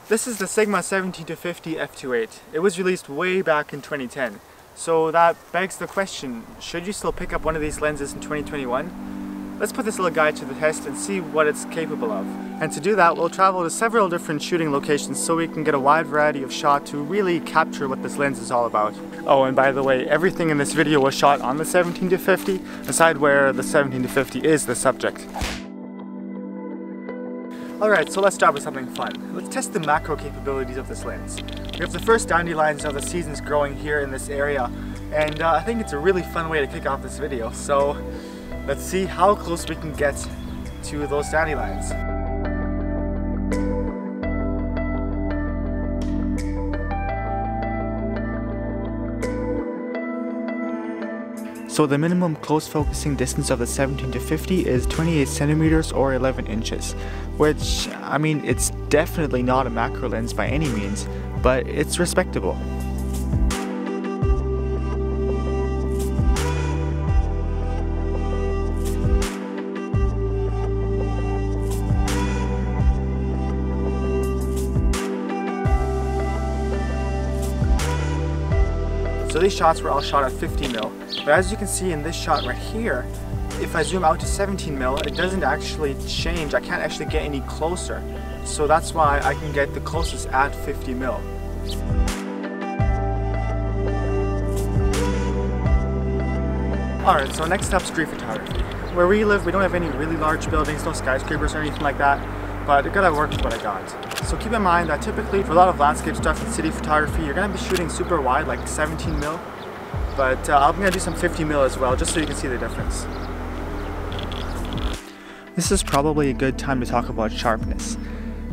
This is the Sigma 17-50 f2.8. It was released way back in 2010. So that begs the question, should you still pick up one of these lenses in 2021? Let's put this little guy to the test and see what it's capable of. And to do that, we'll travel to several different shooting locations so we can get a wide variety of shot to really capture what this lens is all about. Oh, and by the way, everything in this video was shot on the 17-50, aside where the 17-50 is the subject. Alright, so let's start with something fun. Let's test the macro capabilities of this lens. We have the first dandelions of the seasons growing here in this area, and I think it's a really fun way to kick off this video. So let's see how close we can get to those dandelions. So the minimum close focusing distance of the 17-50 is 28 centimeters or 11 inches, which, I mean, it's definitely not a macro lens by any means, but it's respectable. So these shots were all shot at 50mm, but as you can see in this shot right here, if I zoom out to 17mm, it doesn't actually change. I can't actually get any closer. So that's why I can get the closest at 50mm. Alright, so next up's street photography. Where we live, we don't have any really large buildings, no skyscrapers or anything like that, but I gotta work with what I got. So keep in mind that typically for a lot of landscape stuff and city photography, you're gonna be shooting super wide, like 17mm, but I'm gonna do some 50mm as well, just so you can see the difference. This is probably a good time to talk about sharpness.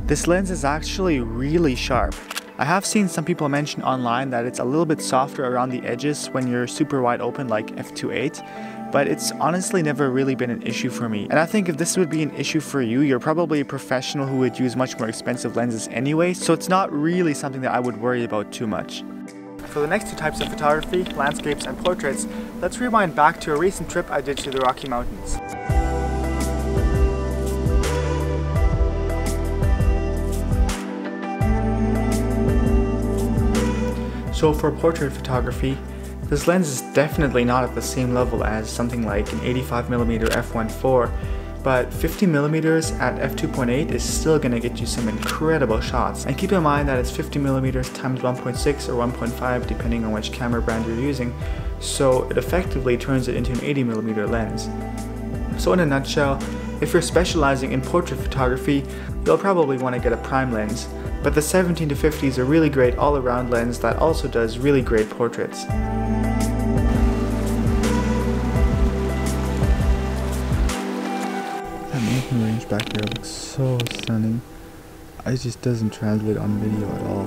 This lens is actually really sharp. I have seen some people mention online that it's a little bit softer around the edges when you're super wide open like f2.8, but it's honestly never really been an issue for me. And I think if this would be an issue for you, you're probably a professional who would use much more expensive lenses anyway, so it's not really something that I would worry about too much. For the next two types of photography, landscapes and portraits, let's rewind back to a recent trip I did to the Rocky Mountains. So for portrait photography, this lens is definitely not at the same level as something like an 85mm f1.4, but 50mm at f2.8 is still going to get you some incredible shots. And keep in mind that it's 50mm times 1.6 or 1.5 depending on which camera brand you're using, so it effectively turns it into an 80mm lens. So in a nutshell, if you're specializing in portrait photography, you'll probably want to get a prime lens, but the 17-50 is a really great all-around lens that also does really great portraits. That mountain range back there looks so stunning. It just doesn't translate on video at all.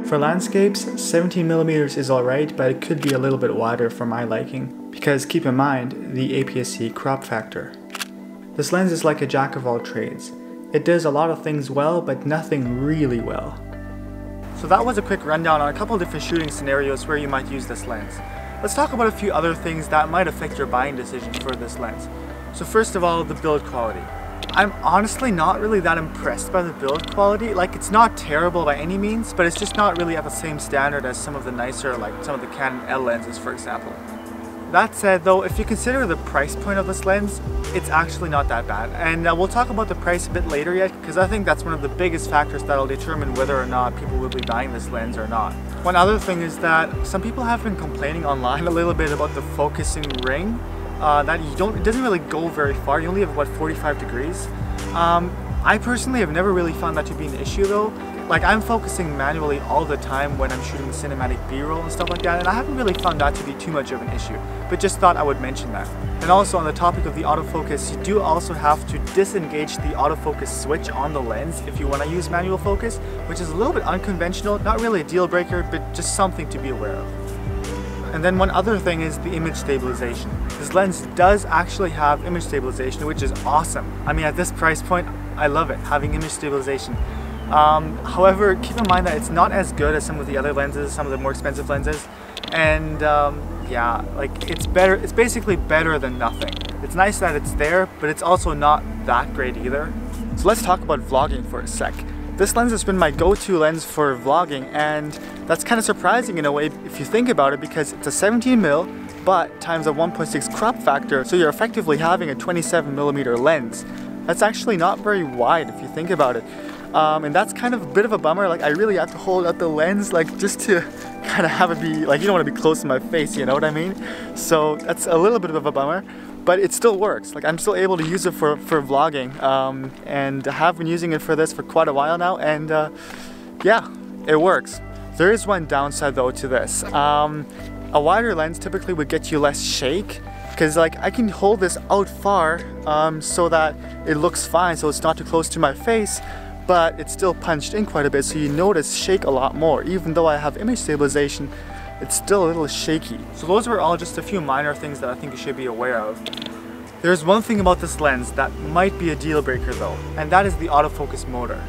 For landscapes, 17mm is alright, but it could be a little bit wider for my liking, because keep in mind the APS-C crop factor. This lens is like a jack of all trades. It does a lot of things well, but nothing really well. So that was a quick rundown on a couple different shooting scenarios where you might use this lens. Let's talk about a few other things that might affect your buying decision for this lens. So first of all, the build quality. I'm honestly not really that impressed by the build quality. Like, it's not terrible by any means, but it's just not really at the same standard as some of the nicer, like some of the Canon L lenses, for example. That said though, if you consider the price point of this lens, it's actually not that bad. And we'll talk about the price a bit later yet, because I think that's one of the biggest factors that'll determine whether or not people will be buying this lens or not. One other thing is that some people have been complaining online a little bit about the focusing ring, that it doesn't really go very far. You only have about 45 degrees. I personally have never really found that to be an issue though. Like, I'm focusing manually all the time when I'm shooting cinematic B-roll and stuff like that, and I haven't really found that to be too much of an issue, but just thought I would mention that. And also on the topic of the autofocus, you do also have to disengage the autofocus switch on the lens if you want to use manual focus, which is a little bit unconventional, not really a deal breaker, but just something to be aware of. And then one other thing is the image stabilization. This lens does actually have image stabilization, which is awesome. I mean, at this price point, I love it, having image stabilization. However, keep in mind that it's not as good as some of the other lenses, some of the more expensive lenses, and yeah, like, it's better. It's basically better than nothing. It's nice that it's there, but it's also not that great either. So let's talk about vlogging for a sec. This lens has been my go-to lens for vlogging, and that's kind of surprising in a way if you think about it, because it's a 17mm but times a 1.6 crop factor, so you're effectively having a 27mm lens. That's actually not very wide if you think about it. And that's kind of a bit of a bummer. Like, I really have to hold out the lens, like, just to kind of have it be, like, you don't want to be close to my face, you know what I mean? So that's a little bit of a bummer, but it still works. Like, I'm still able to use it for vlogging, and I have been using it for this for quite a while now, and yeah, it works. There is one downside though to this. A wider lens typically would get you less shake, because like I can hold this out far so that it looks fine, so it's not too close to my face, but it's still punched in quite a bit, so you notice shake a lot more. Even though I have image stabilization, it's still a little shaky. So those were all just a few minor things that I think you should be aware of. There's one thing about this lens that might be a deal breaker though, and that is the autofocus motor.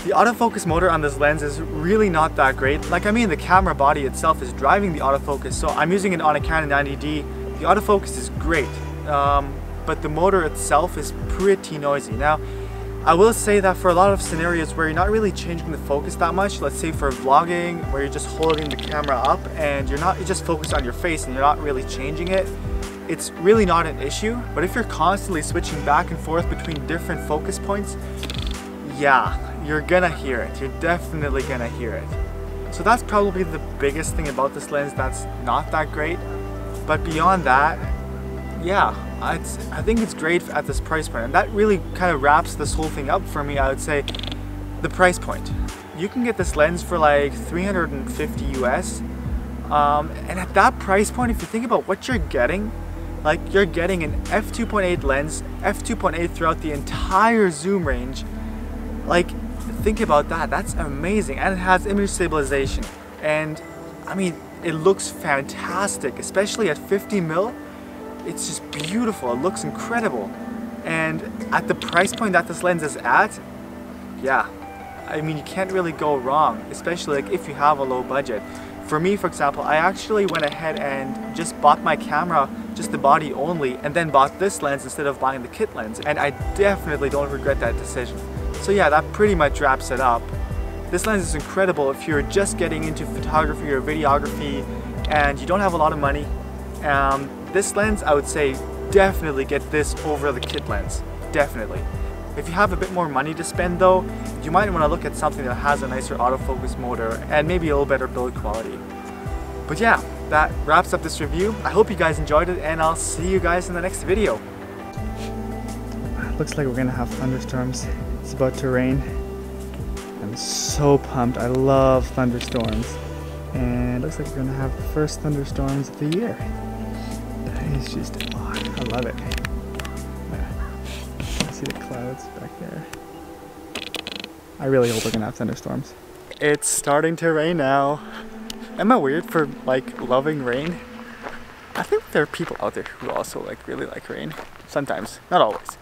The autofocus motor on this lens is really not that great. Like, I mean, the camera body itself is driving the autofocus, so I'm using it on a Canon 90D. The autofocus is great, but the motor itself is pretty noisy. Now, I will say that for a lot of scenarios where you're not really changing the focus that much, let's say for vlogging, where you're just holding the camera up and you're just focused on your face and you're not really changing it, it's really not an issue. But if you're constantly switching back and forth between different focus points, yeah, you're gonna hear it. You're definitely gonna hear it. So that's probably the biggest thing about this lens that's not that great. But beyond that, yeah, I think it's great at this price point, and that really kind of wraps this whole thing up for me. I would say the price point. You can get this lens for like $350 US, and at that price point, if you think about what you're getting, like you're getting an f2.8 lens, f2.8 throughout the entire zoom range. Like, think about that, that's amazing, and it has image stabilization, and I mean, it looks fantastic, especially at 50mm. It's just beautiful, it looks incredible, and at the price point that this lens is at, yeah, I mean, you can't really go wrong, especially like if you have a low budget. For me, for example, I actually went ahead and just bought my camera, just the body only, and then bought this lens instead of buying the kit lens, and I definitely don't regret that decision. So yeah, that pretty much wraps it up. This lens is incredible if you're just getting into photography or videography and you don't have a lot of money. This lens, I would say, definitely get this over the kit lens, definitely. If you have a bit more money to spend though, you might want to look at something that has a nicer autofocus motor and maybe a little better build quality. But yeah, that wraps up this review. I hope you guys enjoyed it, and I'll see you guys in the next video. Looks like we're gonna have thunderstorms. It's about to rain. I'm so pumped. I love thunderstorms. And it looks like we're gonna have the first thunderstorms of the year. That is just, oh, I love it. See the clouds back there. I really hope we're gonna have thunderstorms. It's starting to rain now. Am I weird for like loving rain? I think there are people out there who also like really like rain. Sometimes, not always.